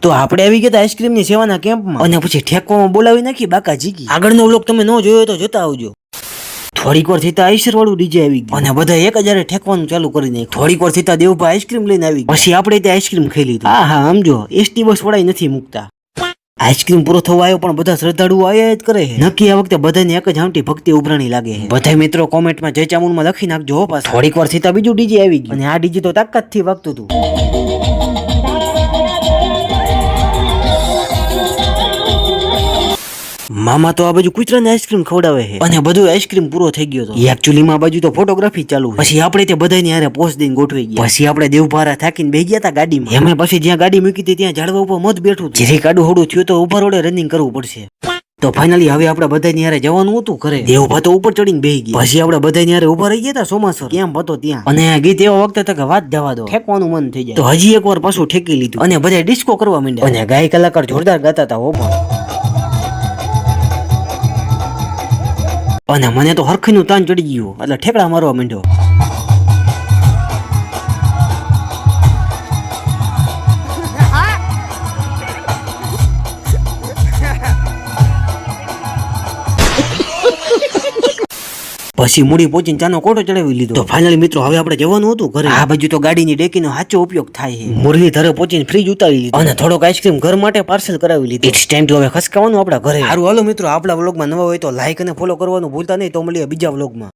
તો આપણે આવી ગયા આઈસ્ક્રીમ ની સેવાના કેમ્પમાં અને પછી ઠેકવામાં બોલાવી નાખી બાકા જીકી. આગળનો વ્લોગ તમે ન જોયો તો જોતા આવજો. થોડીક વાર થતા આઈસર વાળું ડીજે આવી ગયું અને બધા 1000 ઠેકવાનું ચાલુ કરી નાખ્યું. થોડીક વાર થતા દેવભાઈ આઈસ્ક્રીમ લઈને આવી ગયા. પછી આપણે ત્યાં આઈસ્ક્રીમ ખાઈ લીધી. હા સમજો એસટી બસ વડાઈ નથી મૂકતા. આઈસ્ક્રીમ પૂરો થવા આવ્યો પણ બધા શ્રદ્ધાળુઓ આયા જ કરે છે. નક્કી આ વખતે બધાને એક જ આંટી ભક્તિ ઉભરાણી લાગે છે. બધા મિત્રો કોમેન્ટમાં જય ચામુંડમાં લખી નાખજો હો પાછા. થોડીક વાર થતા બીજું ડીજે આવી ગયું અને આ ડીજે તો તાકાતથી વાગતું હતું. મામા તો આ બાજુ કૂતરાને આઈસ્ક્રીમ ખવડાવે છે અને બધું આઈસ્ક્રીમ પૂરો થઈ ગયો હતો. એકચ્યુઅલી માં બાજુ તો ફોટોગ્રાફી ચાલુ. પછી આપણે તે બધાની હારે પોસ્ટ દઈને ગોઠવાઈ ગયા. પછી આપણે દેવભારા થાકીને બેહી ગયા હતા ગાડીમાં. એમાં પછી જ્યાં ગાડી મૂકી હતી ત્યાં ઝાડવા ઉપર મત બેઠું. જેથી કાડું હોડું થયું તો ઉભા રોડે રનિંગ કરવું પડશે. તો ફાઇનલી હવે આપણે બધાની હારે જવાનું હતું ઘરે. દેવભા તો ઉપર ચડીને બેહી ગયા. પછી આપણે બધાની હારે ઉભા રહી ગયા હતા સોમાસર કેમ હતો ત્યાં. અને ગીત એવા વખતે તક વાત જવા દો ઠેકવાનું મન થઈ જાય. તો હજી એકવાર પાછું ઠેકી લીધું અને બધા ડિસ્કો કરવા માંડ્યા. અને ગાય કલાકાર જોરદાર ગાતા હતા હો પણ. અને મને તો હરખીનું તાન ચડી ગયું એટલે ઠેકડા મારવા માંડ્યો. પછી મૂડી પહોંચીને ચાનો કોટો ચડાવી લીધો. તો ફાઇનલી મિત્રો હવે આપણે જવાનું હતું ઘરે. આ બાજુ તો ગાડીની ડેકીનો સાચો ઉપયોગ થાય છે. મુરલી ધરે પહોંચીને ફ્રીજ ઉતારી લીધું અને થોડોક આઈસ્ક્રીમ ઘર માટે પાર્સલ કરાવી લીધું. ઇટ્સ ટાઈમ ટુ હવે ખસકાવાનું આપણા ઘરે. સારું હાલો મિત્રો આપણા વ્લોગમાં નવા હોય તો લાઈક અને ફોલો કરવાનું ભૂલતા નહીં. તો મળીએ બીજા વ્લોગમાં.